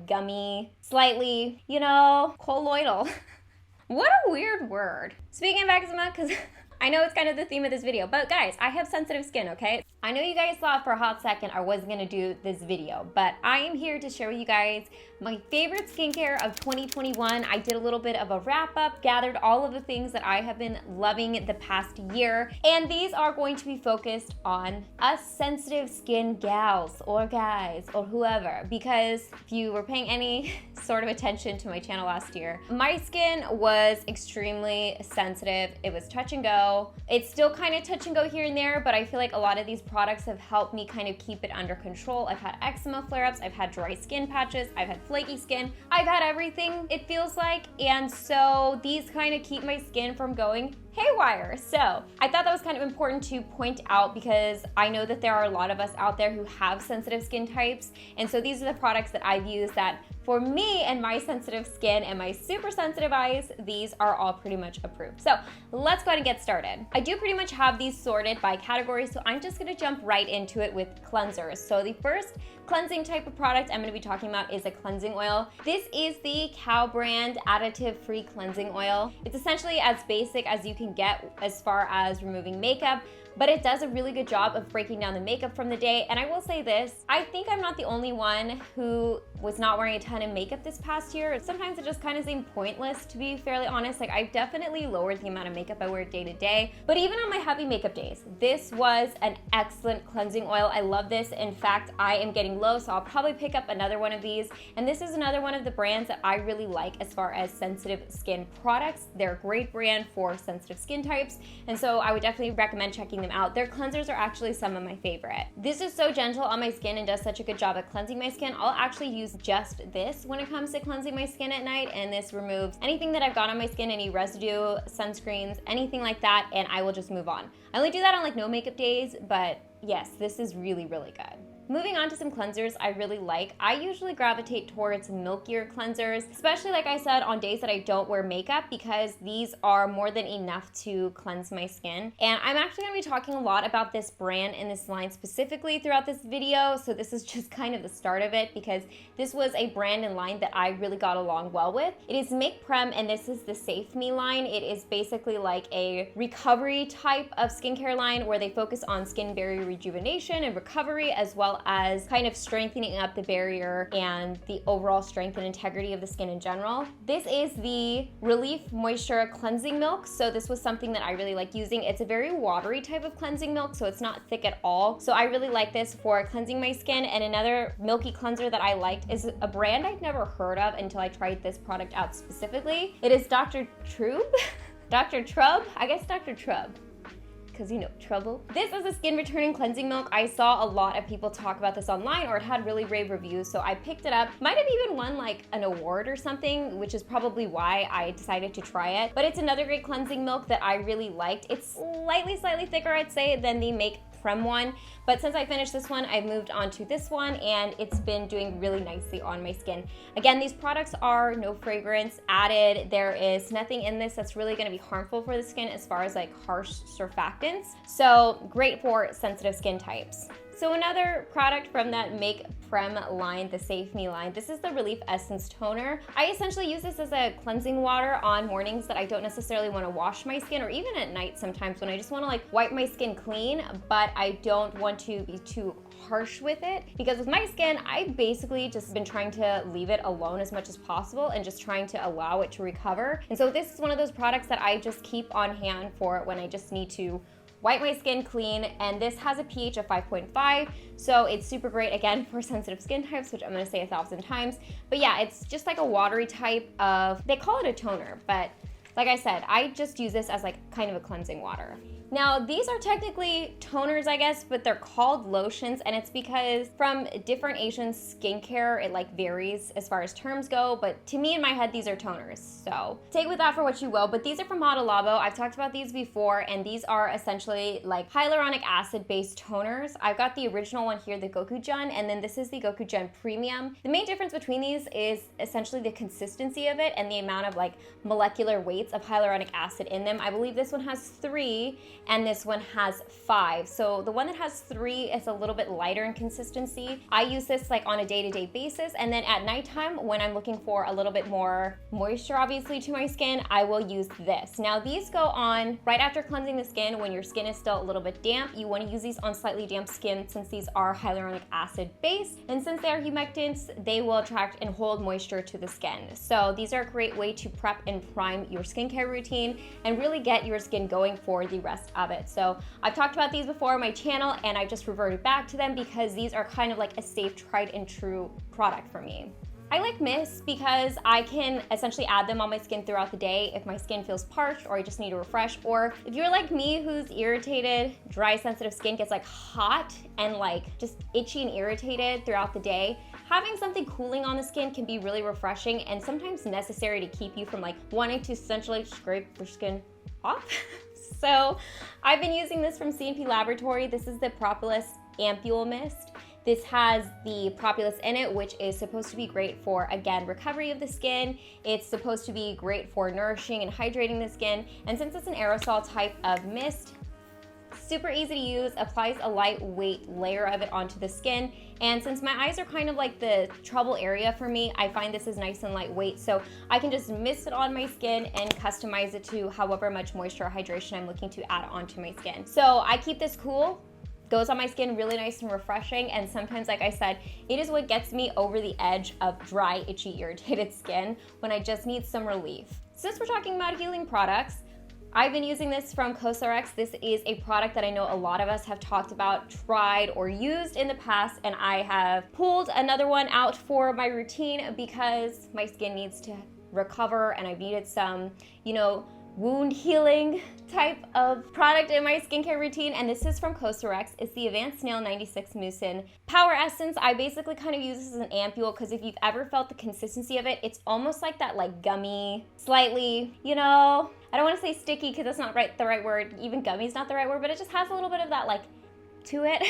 gummy, slightly, you know, colloidal. What a weird word. Speaking of eczema, because I know it's kind of the theme of this video, but guys, I have sensitive skin, okay? I know you guys thought for a hot second I wasn't gonna do this video, but I am here to share with you guys my favorite skincare of 2021. I did a little bit of a wrap up, gathered all of the things that I have been loving the past year, and these are going to be focused on us sensitive skin gals or guys or whoever, because if you were paying any sort of attention to my channel last year, my skin was extremely sensitive. It was touch and go. It's still kind of touch and go here and there, but I feel like a lot of these products have helped me kind of keep it under control. I've had eczema flare-ups, I've had dry skin patches, I've had flaky skin, I've had everything, it feels like, and so these kind of keep my skin from going haywire. So I thought that was kind of important to point out because I know that there are a lot of us out there who have sensitive skin types, and so these are the products that I've used that for me and my sensitive skin and my super sensitive eyes, these are all pretty much approved. So let's go ahead and get started. I do pretty much have these sorted by category, so I'm just gonna jump right into it with cleansers. So the first cleansing type of product I'm gonna be talking about is a cleansing oil. This is the Cow brand additive-free cleansing oil. It's essentially as basic as you can get as far as removing makeup, but it does a really good job of breaking down the makeup from the day. And I will say this, I think I'm not the only one who was not wearing a ton of makeup this past year. Sometimes it just kind of seemed pointless, to be fairly honest. Like, I've definitely lowered the amount of makeup I wear day to day, but even on my heavy makeup days, this was an excellent cleansing oil. I love this. In fact, I am getting low, so I'll probably pick up another one of these. And this is another one of the brands that I really like as far as sensitive skin products. They're a great brand for sensitive skin types, and so I would definitely recommend checking them out. Their cleansers are actually some of my favorite. This is so gentle on my skin and does such a good job at cleansing my skin. I'll actually use just this when it comes to cleansing my skin at night, and this removes anything that I've got on my skin, any residue, sunscreens, anything like that, and I will just move on. I only do that on like no makeup days, but yes, this is really, really good. Moving on to some cleansers I really like. I usually gravitate towards milkier cleansers, especially like I said on days that I don't wear makeup, because these are more than enough to cleanse my skin. And I'm actually gonna be talking a lot about this brand and this line specifically throughout this video, so this is just kind of the start of it because this was a brand and line that I really got along well with. It is Make Prem, and this is the Safe Me line. It is basically like a recovery type of skincare line where they focus on skin barrier rejuvenation and recovery, as well as kind of strengthening up the barrier and the overall strength and integrity of the skin in general. This is the Relief Moisture Cleansing Milk. So this was something that I really like using. It's a very watery type of cleansing milk, so it's not thick at all. So I really like this for cleansing my skin. And another milky cleanser that I liked is a brand I'd never heard of until I tried this product out specifically. It is Dr. Troub. Dr. Troub? I guess Dr. Troub, because you know, trouble. This is a skin returning cleansing milk. I saw a lot of people talk about this online, or it had really rave reviews, so I picked it up. Might have even won like an award or something, which is probably why I decided to try it. But it's another great cleansing milk that I really liked. It's slightly thicker, I'd say, than the Make Prem one, but since I finished this one, I've moved on to this one, and it's been doing really nicely on my skin. Again, these products are no fragrance added. There is nothing in this that's really gonna be harmful for the skin as far as like harsh surfactants. So great for sensitive skin types. So another product from that Make Prem line, the Save Me line, this is the Relief Essence Toner. I essentially use this as a cleansing water on mornings that I don't necessarily want to wash my skin, or even at night sometimes when I just want to like wipe my skin clean, but I don't want to be too harsh with it, because with my skin, I've basically just been trying to leave it alone as much as possible and just trying to allow it to recover. And so this is one of those products that I just keep on hand for when I just need to wipe my skin clean, and this has a pH of 5.5, so it's super great, again, for sensitive skin types, which I'm gonna say 1,000 times. But yeah, it's just like a watery type of, they call it a toner, but like I said, I just use this as like kind of a cleansing water. Now, these are technically toners, I guess, but they're called lotions, and it's because from different Asian skincare, it like varies as far as terms go, but to me in my head, these are toners. So take with that for what you will, but these are from Hada Labo. I've talked about these before, and these are essentially like hyaluronic acid-based toners. I've got the original one here, the Gokujyun, and then this is the Gokujyun Premium. The main difference between these is essentially the consistency of it and the amount of like molecular weights of hyaluronic acid in them. I believe this one has 3, and this one has 5. So the one that has 3 is a little bit lighter in consistency. I use this like on a day-to-day basis, and then at nighttime when I'm looking for a little bit more moisture obviously to my skin, I will use this. Now these go on right after cleansing the skin when your skin is still a little bit damp. You want to use these on slightly damp skin since these are hyaluronic acid based, and since they are humectants, they will attract and hold moisture to the skin. So these are a great way to prep and prime your skincare routine and really get your skin going for the rest of it. So I've talked about these before on my channel, and I just reverted back to them because these are kind of like a safe, tried and true product for me. I like mists because I can essentially add them on my skin throughout the day if my skin feels parched or I just need to refresh, or if you're like me who's irritated, dry, sensitive skin gets like hot and like just itchy and irritated throughout the day. Having something cooling on the skin can be really refreshing and sometimes necessary to keep you from like wanting to essentially scrape your skin off. So I've been using this from C&P Laboratory. This is the Propolis Ampule Mist. This has the propolis in it, which is supposed to be great for, again, recovery of the skin. It's supposed to be great for nourishing and hydrating the skin. And since it's an aerosol type of mist, super easy to use, applies a lightweight layer of it onto the skin. And since my eyes are kind of like the trouble area for me, I find this is nice and lightweight. So I can just mist it on my skin and customize it to however much moisture or hydration I'm looking to add onto my skin. So I keep this cool. Goes on my skin really nice and refreshing, and sometimes, like I said, it is what gets me over the edge of dry, itchy, irritated skin when I just need some relief. Since we're talking about healing products, I've been using this from CosRX. This is a product that I know a lot of us have talked about, tried, or used in the past, and I have pulled another one out for my routine because my skin needs to recover and I've needed some, wound healing type of product in my skincare routine, and this is from CosRX. It's the Advanced Snail 96 Mucin Power Essence. I basically kind of use this as an ampule because if you've ever felt the consistency of it, it's almost like that like gummy, slightly, I don't want to say sticky because that's not the right word. Even gummy is not the right word, but it just has a little bit of that like to it.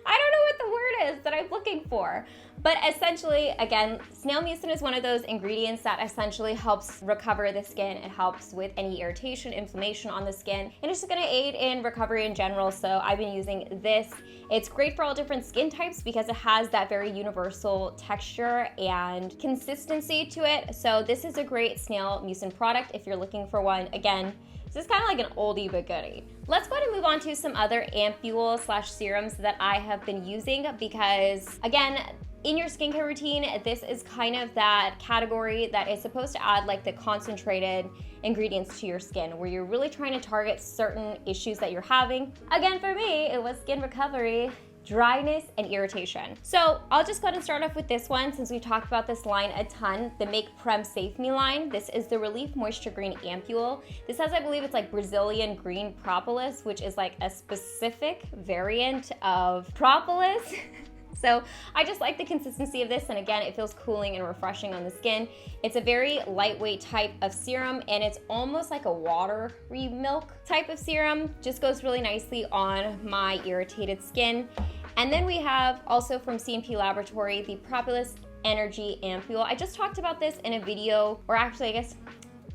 I don't know what the word is that I'm looking for. But essentially, again, snail mucin is one of those ingredients that essentially helps recover the skin. It helps with any irritation, inflammation on the skin, and it's just gonna aid in recovery in general. So I've been using this. It's great for all different skin types because it has that very universal texture and consistency to it. So this is a great snail mucin product if you're looking for one. Again, this is kind of like an oldie but goodie. Let's go ahead and move on to some other ampule/serums that I have been using because, again, in your skincare routine, this is kind of that category that is supposed to add like the concentrated ingredients to your skin where you're really trying to target certain issues that you're having. Again, for me, it was skin recovery, dryness, and irritation. So I'll just go ahead and start off with this one since we talked about this line a ton, the Make Prem Save Me line. This is the Relief Moisture Green Ampule. This has, I believe it's like Brazilian green propolis, which is like a specific variant of propolis. So I just like the consistency of this, and again, it feels cooling and refreshing on the skin. It's a very lightweight type of serum, and it's almost like a watery milk type of serum. Just goes really nicely on my irritated skin. And then we have also from C&P Laboratory, the Propolis Energy Ampule. I just talked about this in a video, or actually I guess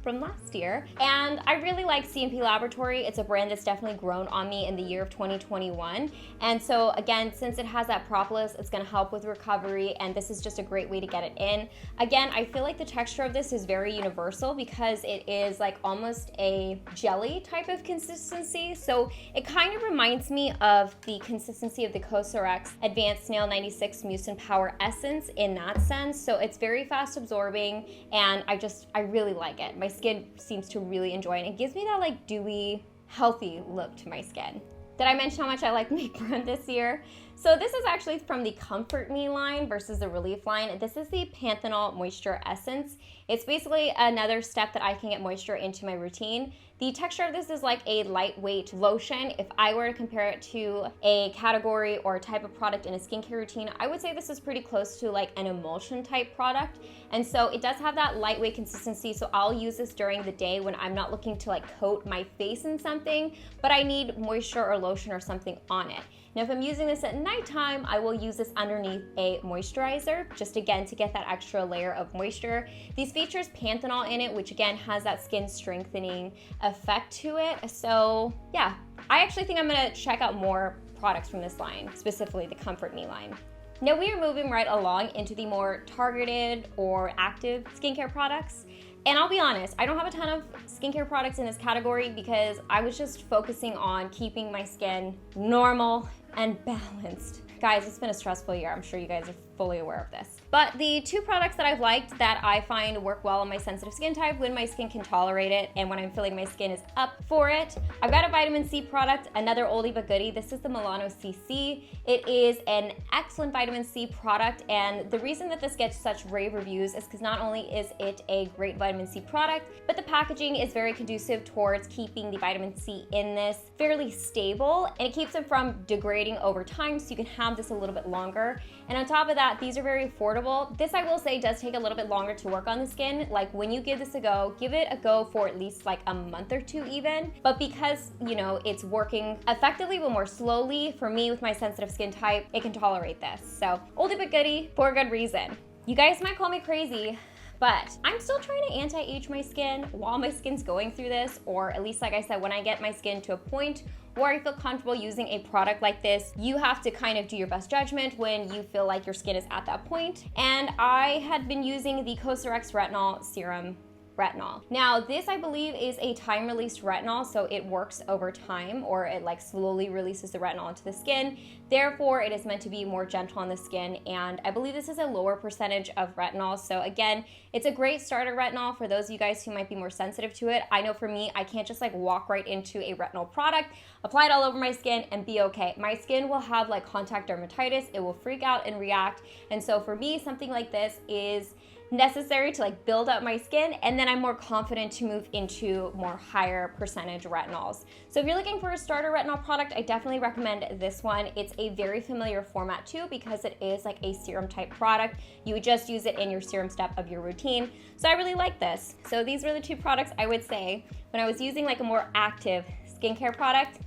from last year, and I really like C&P Laboratory. It's a brand that's definitely grown on me in the year of 2021, and so again, since it has that propolis, it's going to help with recovery, and this is just a great way to get it in. Again, I feel like the texture of this is very universal because it is like almost a jelly type of consistency, so it kind of reminds me of the consistency of the CosRX Advanced Snail 96 Mucin Power Essence in that sense. So it's very fast absorbing, and I really like it. My skin seems to really enjoy it. It gives me that like dewy, healthy look to my skin. Did I mention how much I like Make Prem this year? So this is actually from the Comfort Me line versus the Relief line. This is the Panthenol Moisture Essence. It's basically another step that I can get moisture into my routine. The texture of this is like a lightweight lotion. If I were to compare it to a category or a type of product in a skincare routine, I would say this is pretty close to like an emulsion type product. And so it does have that lightweight consistency, so I'll use this during the day when I'm not looking to like coat my face in something, but I need moisture or lotion or something on it. Now, if I'm using this at nighttime, I will use this underneath a moisturizer, just again to get that extra layer of moisture. These features Panthenol in it, which again has that skin strengthening effect to it. So yeah, I actually think I'm gonna check out more products from this line, specifically the Comfort Me line. Now we are moving right along into the more targeted or active skincare products. And I'll be honest, I don't have a ton of skincare products in this category because I was just focusing on keeping my skin normal and balanced. Guys, it's been a stressful year. I'm sure you guys are fully aware of this. But the two products that I've liked that I find work well on my sensitive skin type when my skin can tolerate it and when I'm feeling my skin is up for it. I've got a vitamin C product, another oldie but goodie. This is the Melano CC. It is an excellent vitamin C product, and the reason that this gets such rave reviews is because not only is it a great vitamin C product, but the packaging is very conducive towards keeping the vitamin C in this fairly stable, and it keeps it from degrading over time, so you can have this a little bit longer. And on top of that, these are very affordable. This, I will say, does take a little bit longer to work on the skin. Like when you give this a go, give it a go for at least like a month or two even. But because, you know, it's working effectively but more slowly, for me with my sensitive skin type, it can tolerate this. So oldie but goodie for a good reason. You guys might call me crazy, but I'm still trying to anti-age my skin while my skin's going through this, or at least, like I said, when I get my skin to a point where I feel comfortable using a product like this, you have to kind of do your best judgment when you feel like your skin is at that point. And I had been using the CosRX Retinol Serum Retinol. Now this, I believe, is a time-released retinol, so it works over time, or it like slowly releases the retinol into the skin. Therefore, it is meant to be more gentle on the skin, and I believe this is a lower percentage of retinol. So again, it's a great starter retinol for those of you guys who might be more sensitive to it. I know for me, I can't just like walk right into a retinol product, apply it all over my skin, and be okay. My skin will have like contact dermatitis, it will freak out and react. And so for me, something like this is necessary to like build up my skin, and then I'm more confident to move into more higher percentage retinols. So if you're looking for a starter retinol product, I definitely recommend this one. It's a very familiar format too because it is like a serum type product. You would just use it in your serum step of your routine. So I really like this. So these were the two products I would say when I was using like a more active skincare product.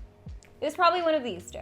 It was probably one of these two.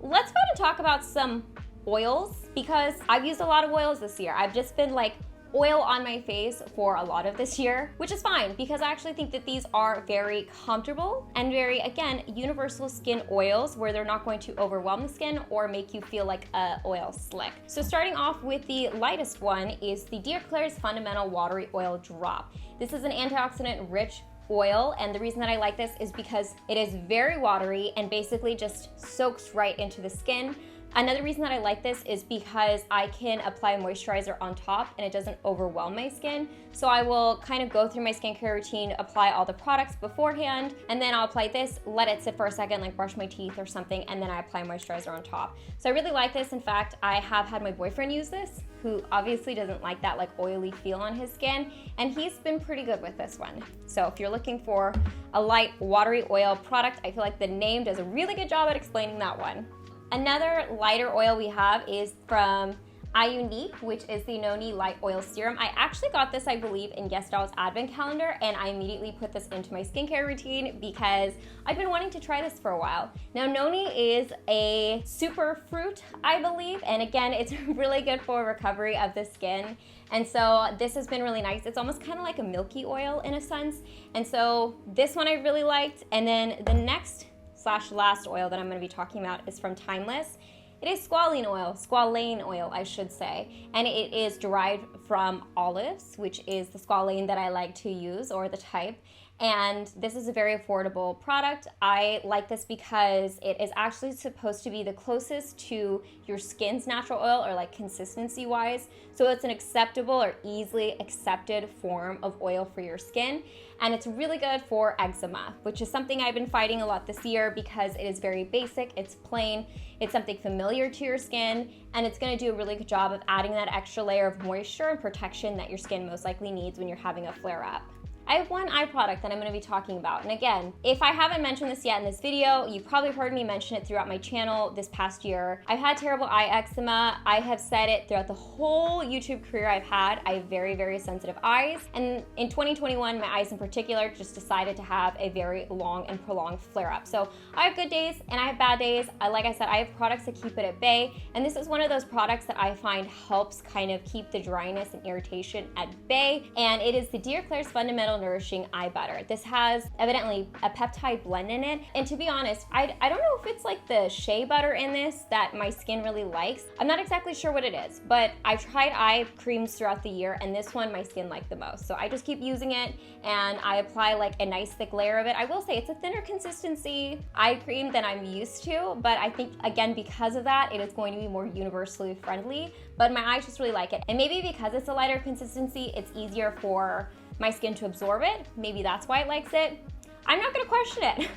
Let's go ahead and talk about some oils because I've used a lot of oils this year. I've just been like oil on my face for a lot of this year, which is fine because I actually think that these are very comfortable and very, again, universal skin oils where they're not going to overwhelm the skin or make you feel like a oil slick. So starting off with the lightest one is the Klairs Fundamental Watery Oil Drop. This is an antioxidant rich oil, and the reason that I like this is because it is very watery and basically just soaks right into the skin. Another reason that I like this is because I can apply moisturizer on top and it doesn't overwhelm my skin. So I will kind of go through my skincare routine, apply all the products beforehand, and then I'll apply this, let it sit for a second, like brush my teeth or something, and then I apply moisturizer on top. So I really like this. In fact, I have had my boyfriend use this, who obviously doesn't like that like oily feel on his skin, and he's been pretty good with this one. So if you're looking for a light watery oil product, I feel like the name does a really good job at explaining that one. Another lighter oil we have is from iUnique, which is the Noni Light Oil Serum. I actually got this, I believe, in Gestalt advent calendar, and I immediately put this into my skincare routine because I've been wanting to try this for a while. Now, Noni is a super fruit, I believe, and again, it's really good for recovery of the skin. And so this has been really nice. It's almost kind of like a milky oil in a sense. And so this one I really liked. And then the next / last oil that I'm going to be talking about is from Timeless. It is Squalane Oil, I should say, and it is derived from olives, which is the squalane that I like to use, or the type. And this is a very affordable product. I like this because it is actually supposed to be the closest to your skin's natural oil, or like consistency wise. So it's an acceptable or easily accepted form of oil for your skin. And it's really good for eczema, which is something I've been fighting a lot this year because it is very basic, it's plain, it's something familiar to your skin, and it's gonna do a really good job of adding that extra layer of moisture and protection that your skin most likely needs when you're having a flare up. I have one eye product that I'm going to be talking about, and again, if I haven't mentioned this yet in this video, you've probably heard me mention it throughout my channel this past year. I've had terrible eye eczema. I have said it throughout the whole YouTube career I've had. I have very, very sensitive eyes, and in 2021, my eyes in particular just decided to have a very long and prolonged flare-up. So I have good days and I have bad days. Like I said, I have products that keep it at bay, and this is one of those products that I find helps kind of keep the dryness and irritation at bay, and it is the Klairs Fundamental Nourishing Eye Butter. This has evidently a peptide blend in it. And to be honest, I don't know if it's like the shea butter in this that my skin really likes. I'm not exactly sure what it is, but I've tried eye creams throughout the year and this one my skin liked the most. So I just keep using it and I apply like a nice thick layer of it. I will say it's a thinner consistency eye cream than I'm used to, but I think again, because of that, it is going to be more universally friendly, but my eyes just really like it. And maybe because it's a lighter consistency, it's easier for my skin to absorb it. Maybe that's why it likes it. I'm not gonna question it.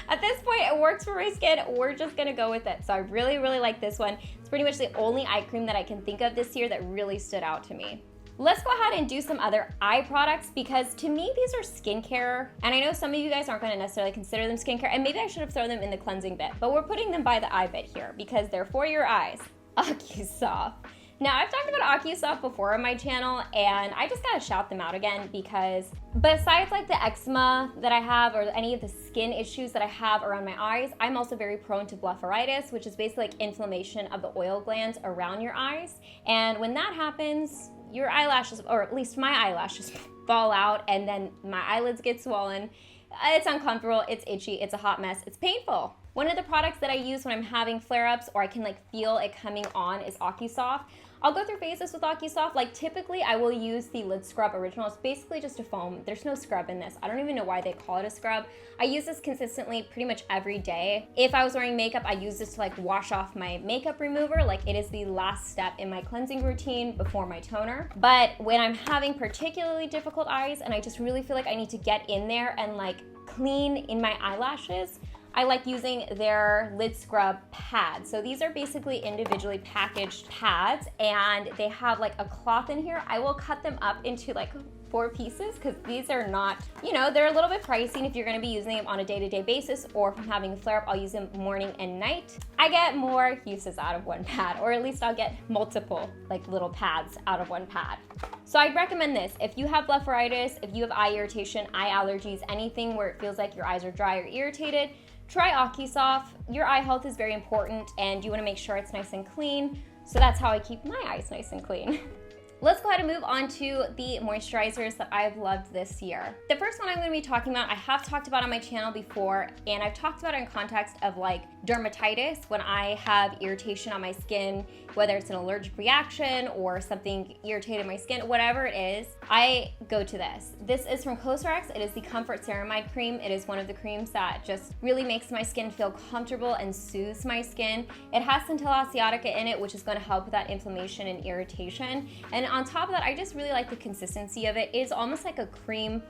At this point, it works for my skin. We're just gonna go with it. So I really, really like this one. It's pretty much the only eye cream that I can think of this year that really stood out to me. Let's go ahead and do some other eye products because to me, these are skincare. And I know some of you guys aren't gonna necessarily consider them skincare, and maybe I should have thrown them in the cleansing bit, but we're putting them by the eye bit here because they're for your eyes. Ocusoft. Now, I've talked about Ocusoft before on my channel, and I just gotta shout them out again because besides like the eczema that I have or any of the skin issues that I have around my eyes, I'm also very prone to blepharitis, which is basically like inflammation of the oil glands around your eyes. And when that happens, your eyelashes, or at least my eyelashes, fall out and then my eyelids get swollen. It's uncomfortable, it's itchy, it's a hot mess, it's painful. One of the products that I use when I'm having flare-ups or I can like feel it coming on is Ocusoft. I'll go through phases with Ocusoft. Like typically I will use the Lid Scrub Original. It's basically just a foam. There's no scrub in this. I don't even know why they call it a scrub. I use this consistently pretty much every day. If I was wearing makeup, I use this to like wash off my makeup remover. Like it is the last step in my cleansing routine before my toner. But when I'm having particularly difficult eyes and I just really feel like I need to get in there and like clean in my eyelashes, I like using their lid scrub pads. So these are basically individually packaged pads and they have like a cloth in here. I will cut them up into like 4 pieces because these are not, you know, they're a little bit pricey. And if you're gonna be using them on a day-to-day basis or if I'm having a flare-up, I'll use them morning and night. I get more uses out of one pad, or at least I'll get multiple like little pads out of one pad. So I'd recommend this. If you have blepharitis, if you have eye irritation, eye allergies, anything where it feels like your eyes are dry or irritated, try Ocusoft. Your eye health is very important and you wanna make sure it's nice and clean. So that's how I keep my eyes nice and clean. Let's go ahead and move on to the moisturizers that I've loved this year. The first one I'm gonna be talking about, I have talked about on my channel before, and I've talked about it in context of like dermatitis, when I have irritation on my skin, whether it's an allergic reaction or something irritated my skin, whatever it is, I go to this. This is from CosRX. It is the Comfort Ceramide Cream. It is one of the creams that just really makes my skin feel comfortable and soothes my skin. It has Centella asiatica in it, which is gonna help with that inflammation and irritation. And on top of that, I just really like the consistency of it. It is almost like a cream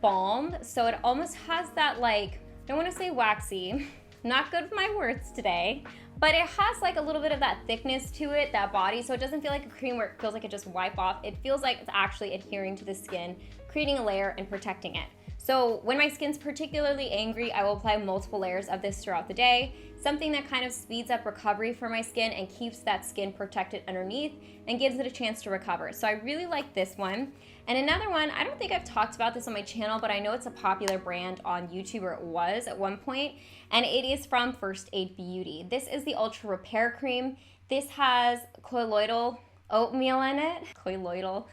balm. So it almost has that like, I don't wanna say waxy, not good with my words today, but it has like a little bit of that thickness to it, that body, so it doesn't feel like a cream where it feels like it just wipe off. It feels like it's actually adhering to the skin, creating a layer and protecting it. So when my skin's particularly angry, I will apply multiple layers of this throughout the day, something that kind of speeds up recovery for my skin and keeps that skin protected underneath and gives it a chance to recover. So I really like this one. And another one, I don't think I've talked about this on my channel, but I know it's a popular brand on YouTube, or it was at one point, and it is from First Aid Beauty. This is the Ultra Repair Cream. This has colloidal oatmeal in it. Colloidal.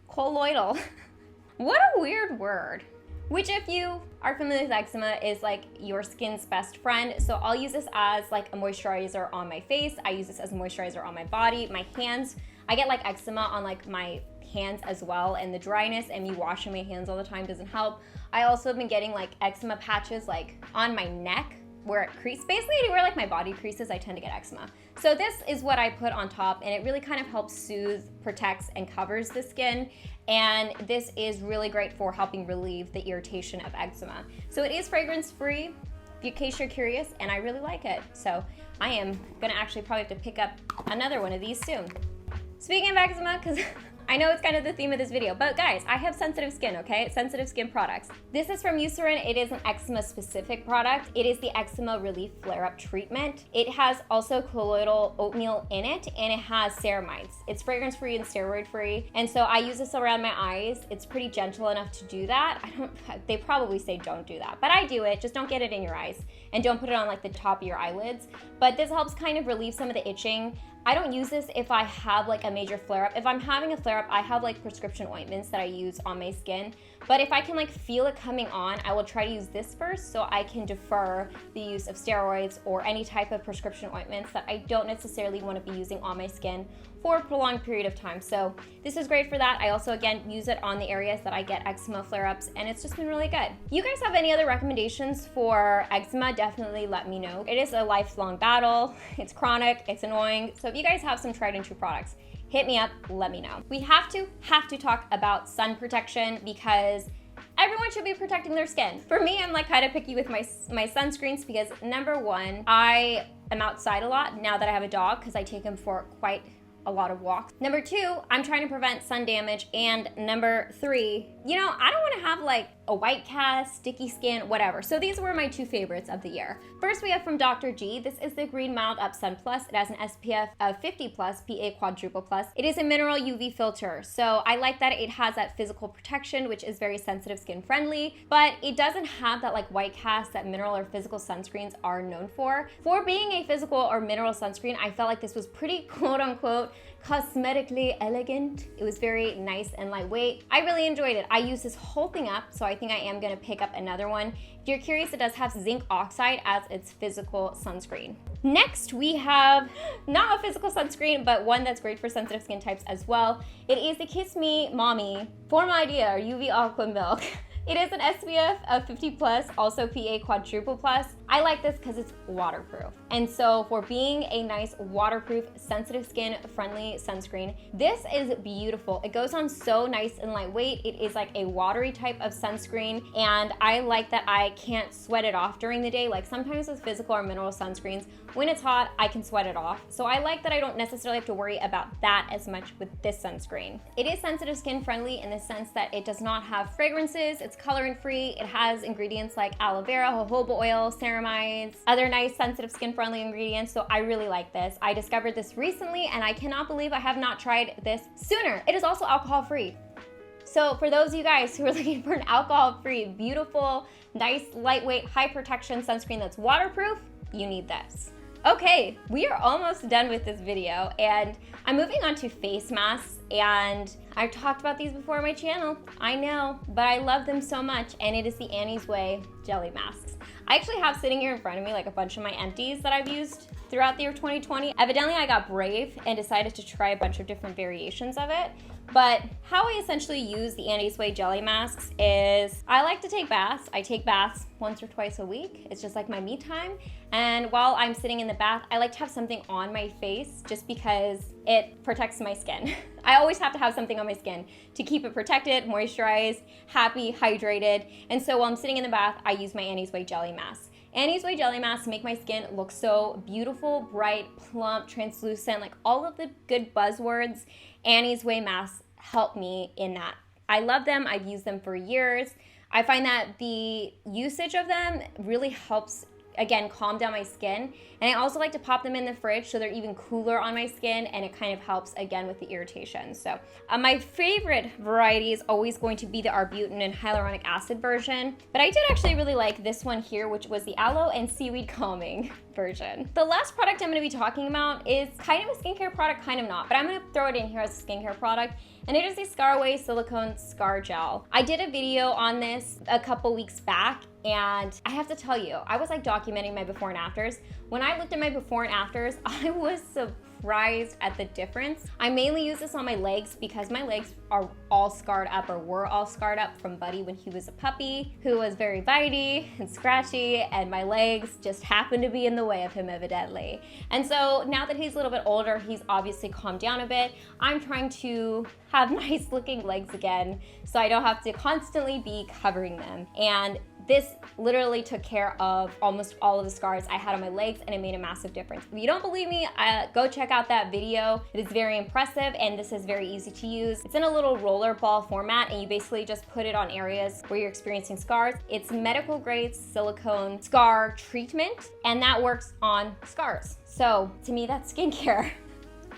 What a weird word. Which, if you are familiar with eczema, is like your skin's best friend. So I'll use this as like a moisturizer on my face. I use this as a moisturizer on my body, my hands. I get like eczema on like my hands as well, and the dryness and me washing my hands all the time doesn't help. I also have been getting like eczema patches like on my neck where it creases. Basically anywhere like my body creases, I tend to get eczema. So this is what I put on top, and it really kind of helps soothe, protects, and covers the skin. And this is really great for helping relieve the irritation of eczema. So it is fragrance free, in case you're curious, and I really like it. So I am gonna actually probably have to pick up another one of these soon. Speaking of eczema, because I know it's kind of the theme of this video, but guys, I have sensitive skin, okay? Sensitive skin products. This is from Eucerin. It is an eczema specific product. It is the Eczema Relief Flare-Up Treatment. It has also colloidal oatmeal in it, and it has ceramides. It's fragrance free and steroid free. And so I use this around my eyes. It's pretty gentle enough to do that. They probably say don't do that, but I do it. Just don't get it in your eyes, and don't put it on like the top of your eyelids. But this helps kind of relieve some of the itching. I don't use this if I have like a major flare-up. If I'm having a flare-up, I have like prescription ointments that I use on my skin. But if I can like feel it coming on, I will try to use this first so I can defer the use of steroids or any type of prescription ointments that I don't necessarily want to be using on my skin for a prolonged period of time. So this is great for that. I also, again, use it on the areas that I get eczema flare-ups, and it's just been really good. You guys have any other recommendations for eczema? Definitely let me know. It is a lifelong battle. It's chronic, it's annoying. So if you guys have some tried and true products, hit me up, let me know. We have to talk about sun protection because everyone should be protecting their skin. For me, I'm like kind of picky with my sunscreens because number one, I am outside a lot now that I have a dog because I take him for quite a lot of walks. Number two, I'm trying to prevent sun damage. And number three, you know, I don't want to have like a white cast, sticky skin, whatever. So these were my two favorites of the year. First, we have from Dr. G. This is the Green Mild Up Sun Plus. It has an SPF of 50 plus, PA quadruple plus. It is a mineral UV filter. So I like that it has that physical protection, which is very sensitive skin friendly, but it doesn't have that like white cast that mineral or physical sunscreens are known for. For being a physical or mineral sunscreen, I felt like this was pretty quote unquote cosmetically elegant. It was very nice and lightweight. I really enjoyed it. I used this whole thing up, so I think I am gonna pick up another one. If you're curious, it does have zinc oxide as its physical sunscreen. Next, we have not a physical sunscreen, but one that's great for sensitive skin types as well. It is the Kiss Me Mommy Form Idea UV Aqua Milk. It is an SPF of 50 plus, also PA quadruple plus. I like this because it's waterproof. And so for being a nice waterproof, sensitive skin friendly sunscreen, this is beautiful. It goes on so nice and lightweight. It is like a watery type of sunscreen. And I like that I can't sweat it off during the day. Like sometimes with physical or mineral sunscreens, when it's hot, I can sweat it off. So I like that I don't necessarily have to worry about that as much with this sunscreen. It is sensitive skin friendly in the sense that it does not have fragrances. It's coloring free. It has ingredients like aloe vera, jojoba oil, ceramides, other nice sensitive skin friendly ingredients. So I really like this. I discovered this recently and I cannot believe I have not tried this sooner. It is also alcohol free. So for those of you guys who are looking for an alcohol free, beautiful, nice, lightweight, high protection sunscreen that's waterproof, you need this. Okay, we are almost done with this video and I'm moving on to face masks, and I've talked about these before on my channel, I know, but I love them so much, and it is the Annie's Way jelly masks. I actually have sitting here in front of me like a bunch of my empties that I've used throughout the year 2020. Evidently I got brave and decided to try a bunch of different variations of it. But how I essentially use the Annie's Way jelly masks is I like to take baths. I take baths once or twice a week. It's just like my me time. And while I'm sitting in the bath, I like to have something on my face just because it protects my skin. I always have to have something on my skin to keep it protected, moisturized, happy, hydrated. And so while I'm sitting in the bath, I use my Annie's Way jelly mask. Annie's Way jelly masks make my skin look so beautiful, bright, plump, translucent, like all of the good buzzwords. Annie's Way masks help me in that. I love them. I've used them for years. I find that the usage of them really helps, again, calm down my skin. And I also like to pop them in the fridge so they're even cooler on my skin, and it kind of helps again with the irritation. So my favorite variety is always going to be the arbutin hyaluronic acid version, but I did actually really like this one here, which was the aloe and seaweed calming version. The last product I'm going to be talking about is kind of a skincare product, kind of not, but I'm going to throw it in here as a skincare product, and it is the ScarAway Silicone Scar Gel. I did a video on this a couple weeks back, and I have to tell you, I was like documenting my before and afters. When I looked at my before and afters, I was surprised at the difference. I mainly use this on my legs because my legs are all scarred up, or were all scarred up from Buddy when he was a puppy, who was very bitey and scratchy, and my legs just happened to be in the way of him evidently. And so now that he's a little bit older, he's obviously calmed down a bit. I'm trying to have nice looking legs again so I don't have to constantly be covering them. And this literally took care of almost all of the scars I had on my legs, and it made a massive difference. If you don't believe me, go check out that video. It is very impressive, and this is very easy to use. It's in a little roller ball format, and you basically just put it on areas where you're experiencing scars. It's medical grade silicone scar treatment, and that works on scars. So to me, that's skincare.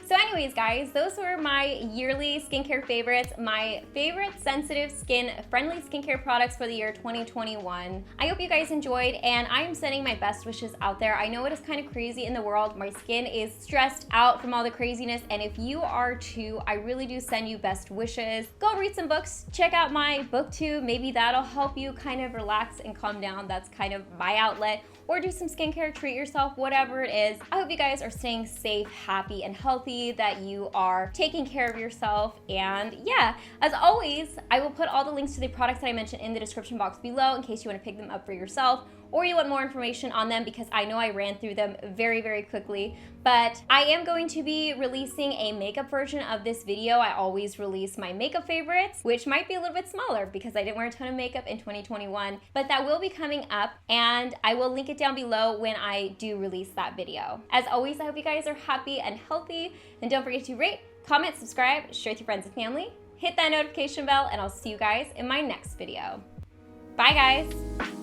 So anyways, guys, those were my yearly skincare favorites, my favorite sensitive skin friendly skincare products for the year 2021. I hope you guys enjoyed, and I am sending my best wishes out there. I know it is kind of crazy in the world. My skin is stressed out from all the craziness, and if you are too, I really do send you best wishes. Go read some books, check out my booktube. Maybe that'll help you kind of relax and calm down. That's kind of my outlet. Or do some skincare, treat yourself, whatever it is. I hope you guys are staying safe, happy, and healthy, that you are taking care of yourself. And yeah, as always, I will put all the links to the products that I mentioned in the description box below in case you want to pick them up for yourself, or you want more information on them, because I know I ran through them very, very quickly. But I am going to be releasing a makeup version of this video. I always release my makeup favorites, which might be a little bit smaller because I didn't wear a ton of makeup in 2021, but that will be coming up, and I will link it down below when I do release that video. As always, I hope you guys are happy and healthy, and don't forget to rate, comment, subscribe, share with your friends and family, hit that notification bell, and I'll see you guys in my next video. Bye, guys.